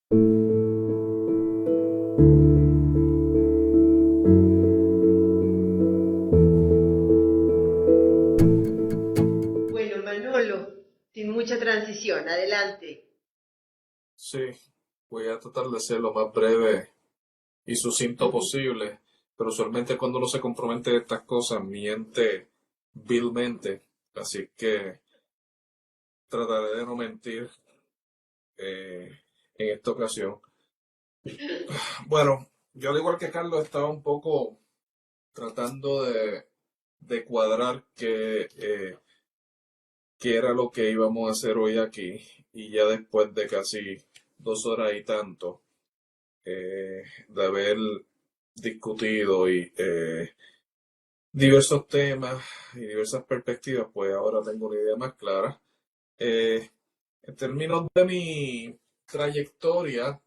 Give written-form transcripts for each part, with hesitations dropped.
Bueno, Manolo, sin mucha transición, adelante. Sí, voy a tratar de ser lo más breve y sucinto posible, pero usualmente cuando uno se compromete en estas cosas miente vilmente, así que trataré de no mentir eh, en esta ocasión. Bueno, yo al igual que Carlos estaba un poco tratando de cuadrar qué era lo que íbamos a hacer hoy aquí y ya después de casi 2 horas y tanto de haber discutido y diversos temas y diversas perspectivas, pues ahora tengo una idea más clara. Eh, en términos de mi trayectoria,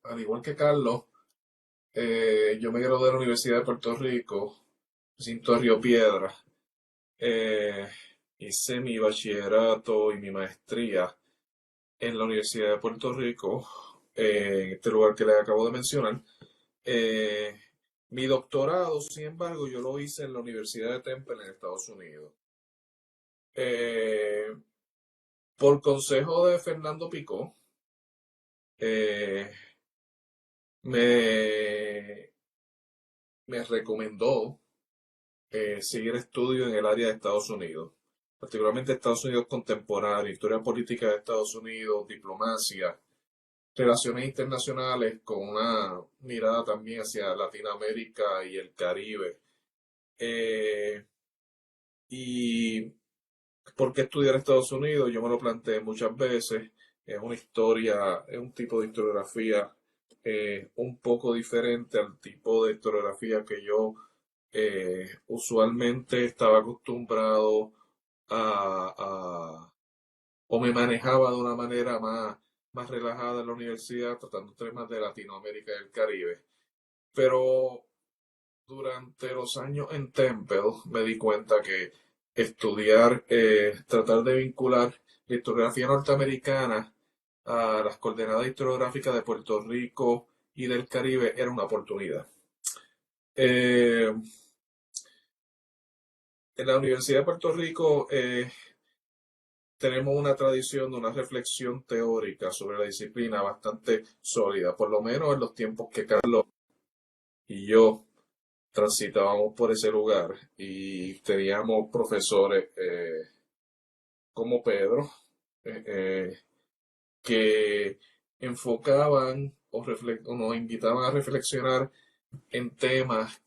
al igual que Carlos, yo me gradué de la Universidad de Puerto Rico, recinto de Río Piedra. Eh, Hice mi bachillerato y mi maestría en la Universidad de Puerto Rico, en este lugar que les acabo de mencionar. Eh, Mi doctorado, sin embargo, yo lo hice en la Universidad de Temple en Estados Unidos. Eh, por consejo de Fernando Picó, eh, me, me recomendó seguir estudios en el área de Estados Unidos, particularmente Estados Unidos contemporáneo, historia política de Estados Unidos, diplomacia, relaciones internacionales con una mirada también hacia Latinoamérica y el Caribe. Eh, y ¿Por qué estudiar Estados Unidos? Yo me lo planteé muchas veces. Es una historia, es un tipo de historiografía un poco diferente al tipo de historiografía que yo usualmente estaba acostumbrado a, o me manejaba de una manera más relajada en la universidad, tratando temas de Latinoamérica y el Caribe. Pero durante los años en Temple me di cuenta que estudiar, tratar de vincular la historiografía norteamericana a las coordenadas historiográficas de Puerto Rico y del Caribe era una oportunidad. Eh, en la Universidad de Puerto Rico tenemos una tradición de una reflexión teórica sobre la disciplina bastante sólida, por lo menos en los tiempos que Carlos y yo transitábamos por ese lugar y teníamos profesores como Pedro eh, eh, que enfocaban o nos invitaban a reflexionar en temas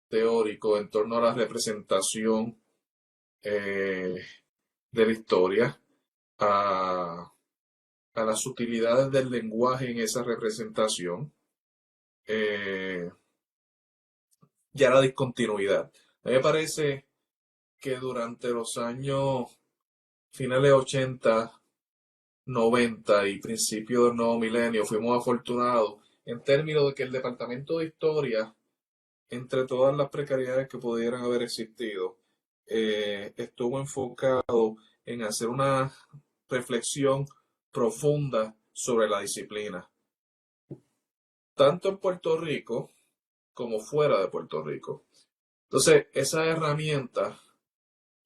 teóricos en torno a la representación eh, de la historia, a, a las utilidades del lenguaje en esa representación eh, y a la discontinuidad. A mí me parece que durante los años finales 80, 90 y principios del nuevo milenio fuimos afortunados en términos de que el Departamento de Historia, entre todas las precariedades que pudieran haber existido, estuvo enfocado en hacer una reflexión profunda sobre la disciplina, tanto en Puerto Rico como fuera de Puerto Rico. Entonces, esas herramientas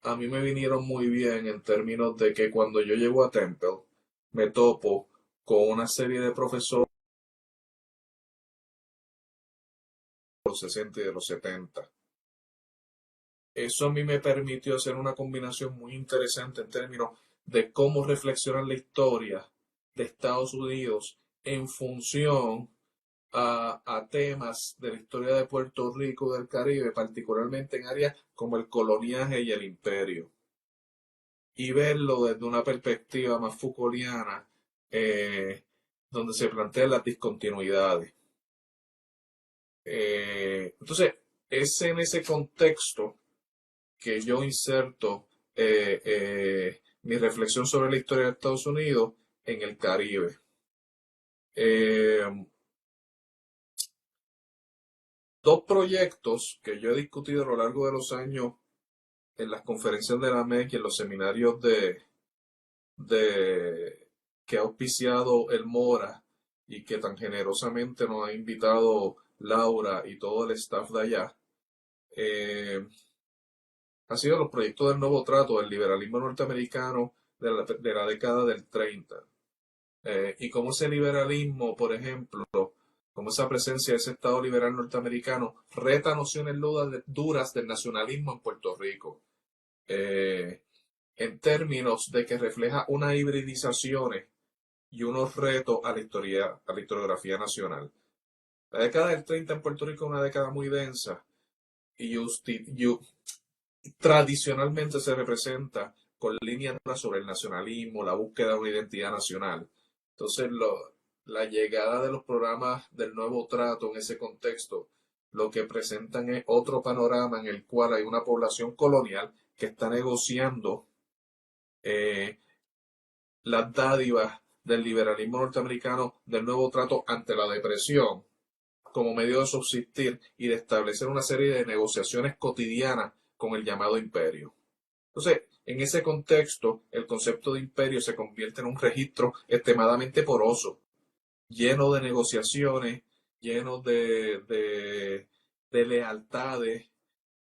a mí me vinieron muy bien en términos de que cuando yo llego a Temple, me topo con una serie de profesores de los 60 y de los 70. Eso a mí me permitió hacer una combinación muy interesante en términos de cómo reflexionar la historia de Estados Unidos en función a temas de la historia de Puerto Rico y del Caribe, particularmente en áreas como el coloniaje y el imperio, y verlo desde una perspectiva más Foucaultiana, donde se plantean las discontinuidades. Entonces, es en ese contexto que yo inserto mi reflexión sobre la historia de Estados Unidos en el Caribe. Eh, Dos proyectos que yo he discutido a lo largo de los años en las conferencias de la MEC y en los seminarios de que ha auspiciado el MORA y que tan generosamente nos ha invitado Laura y todo el staff de allá, ha sido los proyectos del nuevo trato, del liberalismo norteamericano de la década del 30. Y cómo ese liberalismo, por ejemplo, como esa presencia de ese Estado liberal norteamericano, reta nociones duras del nacionalismo en Puerto Rico, en términos de que refleja unas hibridizaciones y unos retos a la historiografía nacional. La década del 30 en Puerto Rico es una década muy densa y tradicionalmente se representa con líneas sobre el nacionalismo, la búsqueda de una identidad nacional. Entonces, la llegada de los programas del nuevo trato en ese contexto, lo que presentan es otro panorama en el cual hay una población colonial que está negociando las dádivas del liberalismo norteamericano del nuevo trato ante la depresión como medio de subsistir y de establecer una serie de negociaciones cotidianas con el llamado imperio. Entonces, en ese contexto, el concepto de imperio se convierte en un registro extremadamente poroso, lleno de negociaciones, lleno de lealtades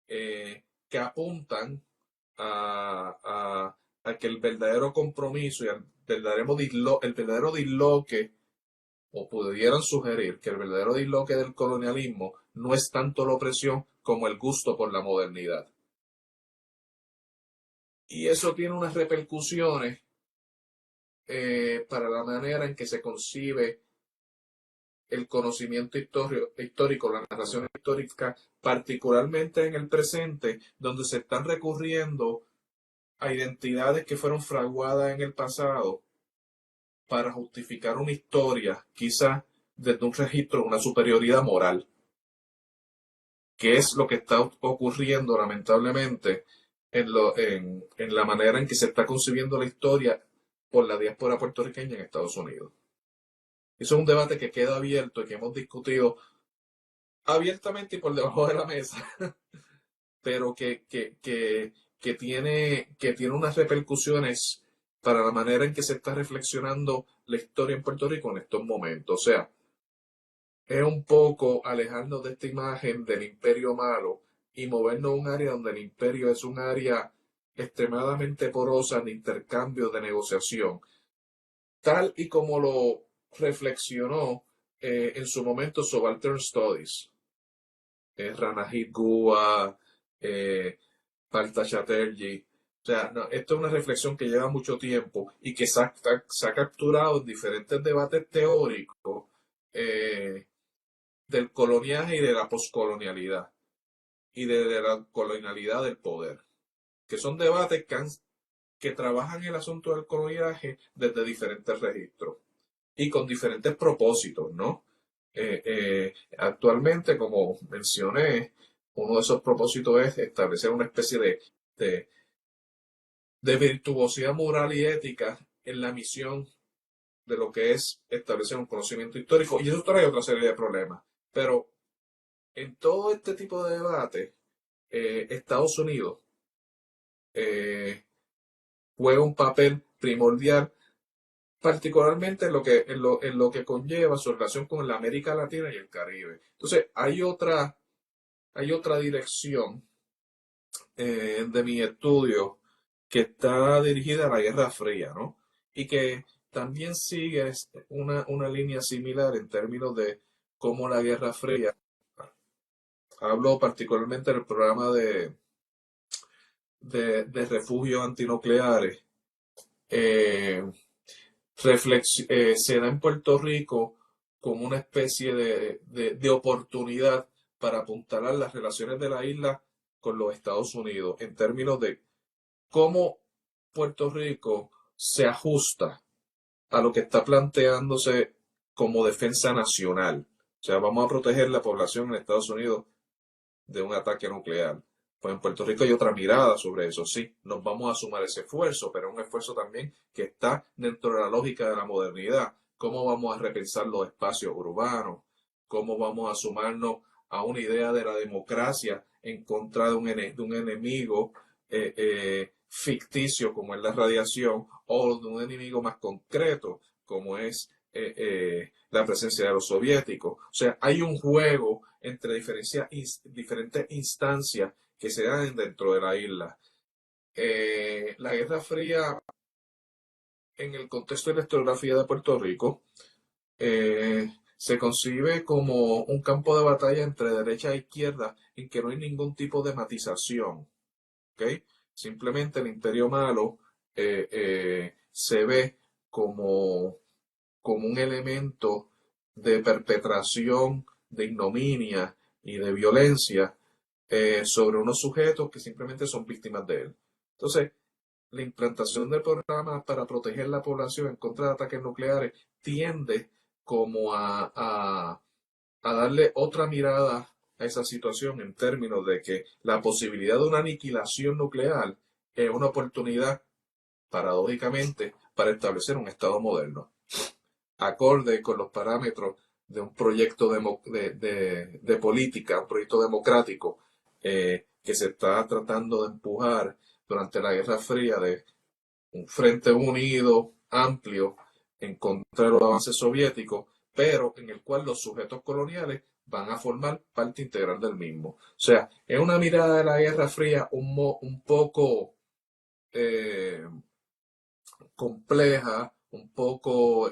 que apuntan a que el verdadero compromiso y el verdadero disloque, o pudieran sugerir que el verdadero disloque del colonialismo no es tanto la opresión como el gusto por la modernidad. Y eso tiene unas repercusiones para la manera en que se concibe el conocimiento histórico, la narración histórica, particularmente en el presente, donde se están recurriendo a identidades que fueron fraguadas en el pasado para justificar una historia, quizás desde un registro de una superioridad moral, que es lo que está ocurriendo lamentablemente en la manera en que se está concibiendo la historia por la diáspora puertorriqueña en Estados Unidos. Eso es un debate que queda abierto y que hemos discutido abiertamente y por debajo de la mesa, pero que tiene unas repercusiones para la manera en que se está reflexionando la historia en Puerto Rico en estos momentos. O sea, es un poco alejarnos de esta imagen del imperio malo y movernos a un área donde el imperio es un área extremadamente porosa de intercambio, de negociación, tal y como lo reflexionó en su momento Subaltern Studies, Ranajit Guha, Partha Chatterjee. O sea, no, esto es una reflexión que lleva mucho tiempo y que se ha capturado en diferentes debates teóricos del coloniaje y de la poscolonialidad y de la colonialidad del poder, que son debates que trabajan el asunto del coloniaje desde diferentes registros y con diferentes propósitos, ¿no? Actualmente, como mencioné, uno de esos propósitos es establecer una especie de, de virtuosidad moral y ética en la misión de lo que es establecer un conocimiento histórico, y eso trae otra serie de problemas. Pero en todo este tipo de debate, Estados Unidos juega un papel primordial, particularmente en lo que conlleva su relación con la América Latina y el Caribe. Entonces, hay otra dirección de mi estudio que está dirigida a la Guerra Fría, ¿no? Y que también sigue una línea similar en términos de cómo la Guerra Fría, hablo particularmente del programa de refugios antinucleares, eh, se da en Puerto Rico como una especie de oportunidad para apuntalar las relaciones de la isla con los Estados Unidos en términos de cómo Puerto Rico se ajusta a lo que está planteándose como defensa nacional. O sea, vamos a proteger la población en Estados Unidos de un ataque nuclear. Pues en Puerto Rico hay otra mirada sobre eso, sí, nos vamos a sumar ese esfuerzo, pero es un esfuerzo también que está dentro de la lógica de la modernidad. ¿Cómo vamos a repensar los espacios urbanos? ¿Cómo vamos a sumarnos a una idea de la democracia en contra de un enemigo ficticio como es la radiación o de un enemigo más concreto como es la presencia de los soviéticos. O sea, hay un juego entre diferentes instancias que se dan dentro de la isla. La Guerra Fría, en el contexto de la historiografía de Puerto Rico, se concibe como un campo de batalla entre derecha e izquierda en que no hay ningún tipo de matización. ¿Okay? Simplemente el imperio malo se ve como un elemento de perpetración, de ignominia y de violencia sobre unos sujetos que simplemente son víctimas de él. Entonces, la implantación de programas para proteger la población en contra de ataques nucleares tiende como a darle otra mirada a esa situación en términos de que la posibilidad de una aniquilación nuclear es una oportunidad, paradójicamente, para establecer un Estado moderno, acorde con los parámetros de un proyecto de política, un proyecto democrático que se está tratando de empujar durante la Guerra Fría, de un frente unido, amplio, en contra de los avances soviéticos, pero en el cual los sujetos coloniales van a formar parte integral del mismo. O sea, es una mirada de la Guerra Fría un poco compleja, un poco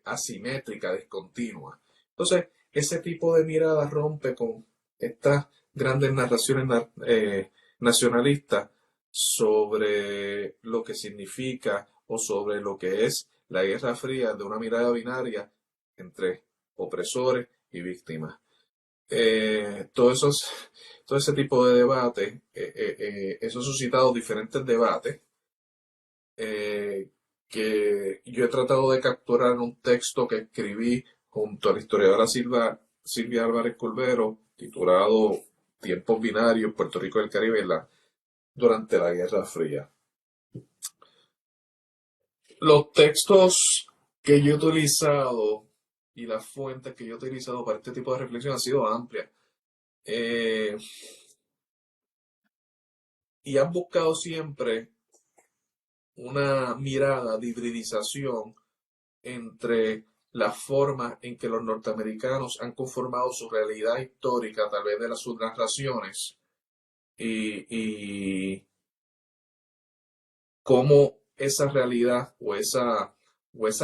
asimétrica, discontinua. Entonces, ese tipo de mirada rompe con estas grandes narraciones nacionalistas sobre lo que significa o sobre lo que es la Guerra Fría de una mirada binaria entre opresores y víctimas. Todo ese tipo de debate, eso ha suscitado diferentes debates eh, que yo he tratado de capturar en un texto que escribí junto a la historiadora Silvia Álvarez Culvero, titulado Tiempos binarios, Puerto Rico y el Caribe durante la Guerra Fría. Los textos que yo he utilizado y las fuentes que yo he utilizado para este tipo de reflexión han sido amplias. Y han buscado siempre una mirada de hibridización entre la forma en que los norteamericanos han conformado su realidad histórica a través de las subnarraciones y cómo esa realidad o esa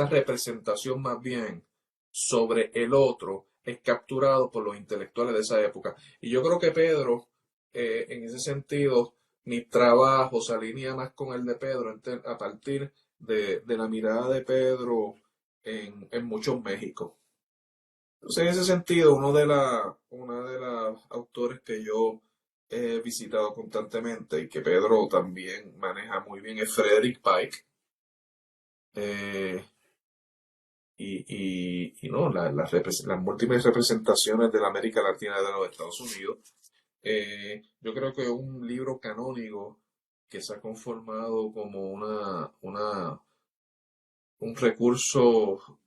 representación más bien sobre el otro es capturado por los intelectuales de esa época. Y yo creo que Pedro, en ese sentido, mi trabajo se alinea más con el de Pedro a partir de la mirada de Pedro en muchos México. Entonces, en ese sentido, una de las autores que yo he visitado constantemente y que Pedro también maneja muy bien es Frederick Pike. Eh, y no, las múltiples representaciones de la América Latina de los Estados Unidos. Yo creo que un libro canónico que se ha conformado como un recurso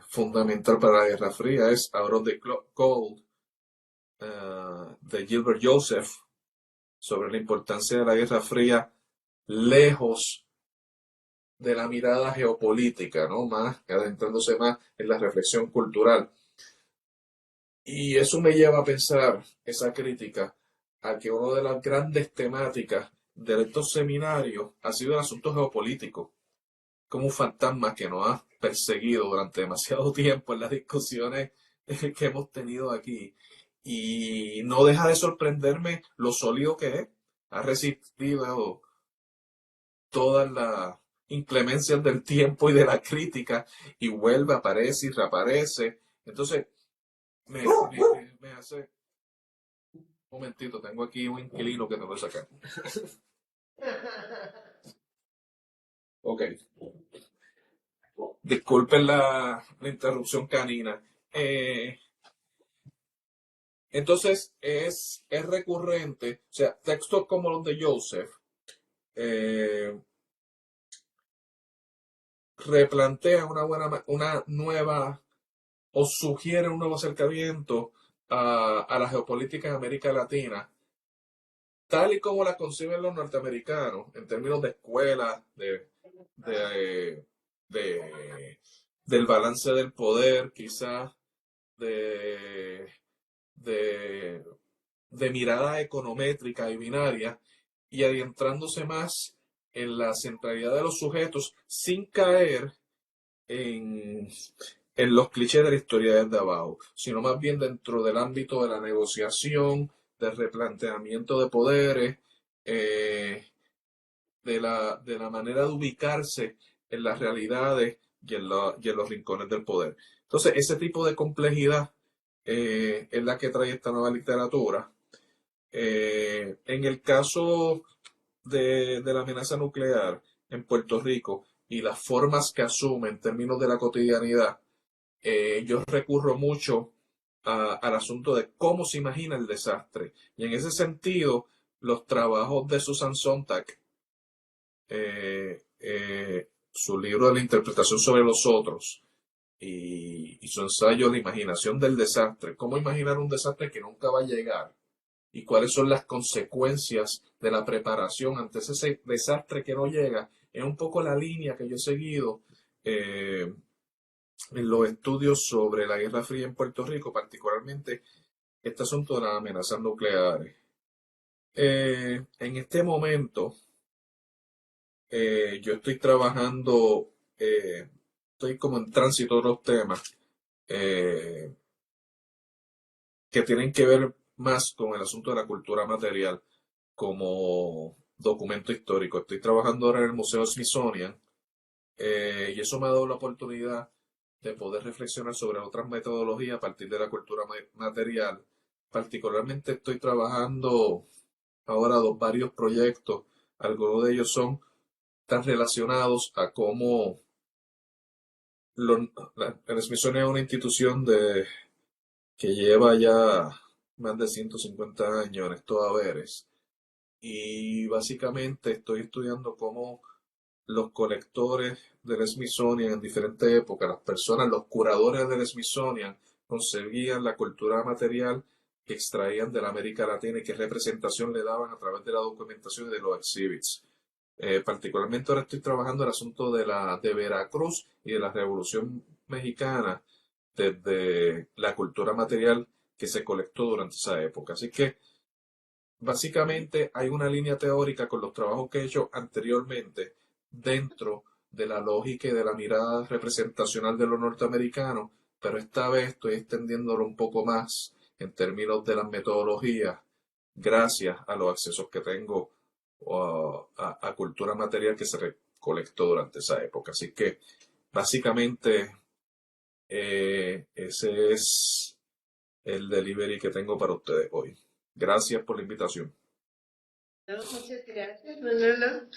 fundamental para la Guerra Fría es Out of the Cold, de Gilbert Joseph, sobre la importancia de la Guerra Fría lejos de la mirada geopolítica, ¿no? Más, adentrándose más en la reflexión cultural. Y eso me lleva a pensar, esa crítica, a que una de las grandes temáticas de estos seminarios ha sido el asunto geopolítico, como un fantasma que nos ha perseguido durante demasiado tiempo en las discusiones que hemos tenido aquí. Y no deja de sorprenderme lo sólido que es. Ha resistido todas las inclemencias del tiempo y de la crítica y vuelve, aparece y reaparece. Entonces, me hace... Un momentito, tengo aquí un inquilino que tengo que sacar. Ok. Disculpen la interrupción canina. Entonces, es recurrente, o sea, textos como los de Joseph replantean una nueva o sugieren un nuevo acercamiento a la geopolítica en América Latina, tal y como la conciben los norteamericanos, en términos de escuelas, de del balance del poder, quizás de, de, de mirada econométrica y binaria, y adentrándose más en la centralidad de los sujetos sin caer en, en los clichés de la historia desde abajo, sino más bien dentro del ámbito de la negociación, del replanteamiento de poderes, eh, de la manera de ubicarse en las realidades y en los rincones del poder. Entonces, ese tipo de complejidad es la que trae esta nueva literatura. En el caso de la amenaza nuclear en Puerto Rico y las formas que asume en términos de la cotidianidad, yo recurro mucho al asunto de cómo se imagina el desastre. Y en ese sentido, los trabajos de Susan Sontag, su libro de la interpretación sobre los otros y su ensayo La imaginación del desastre, cómo imaginar un desastre que nunca va a llegar y cuáles son las consecuencias de la preparación ante ese desastre que no llega, es un poco la línea que yo he seguido en los estudios sobre la Guerra Fría en Puerto Rico, particularmente este asunto de las amenazas nucleares. En este momento, yo estoy trabajando, estoy como en tránsito de otros temas eh, que tienen que ver más con el asunto de la cultura material como documento histórico. Estoy trabajando ahora en el Museo Smithsonian y eso me ha dado la oportunidad de poder reflexionar sobre otras metodologías a partir de la cultura material. Particularmente estoy trabajando ahora varios proyectos, algunos de ellos son tan relacionados a cómo el Smithsonian es una institución que lleva ya más de 150 años en estos haberes y básicamente estoy estudiando cómo los colectores del Smithsonian en diferentes épocas, las personas, los curadores del Smithsonian, concebían la cultura material que extraían de la América Latina y qué representación le daban a través de la documentación y de los exhibits. Particularmente ahora estoy trabajando el asunto de Veracruz y de la Revolución Mexicana desde la cultura material que se colectó durante esa época. Así que básicamente hay una línea teórica con los trabajos que he hecho anteriormente dentro de la lógica y de la mirada representacional de lo norteamericano, pero esta vez estoy extendiéndolo un poco más en términos de las metodologías, gracias a los accesos que tengo a cultura material que se recolectó durante esa época. Así que básicamente ese es el delivery que tengo para ustedes hoy. Gracias por la invitación. No, muchas gracias, Manolo.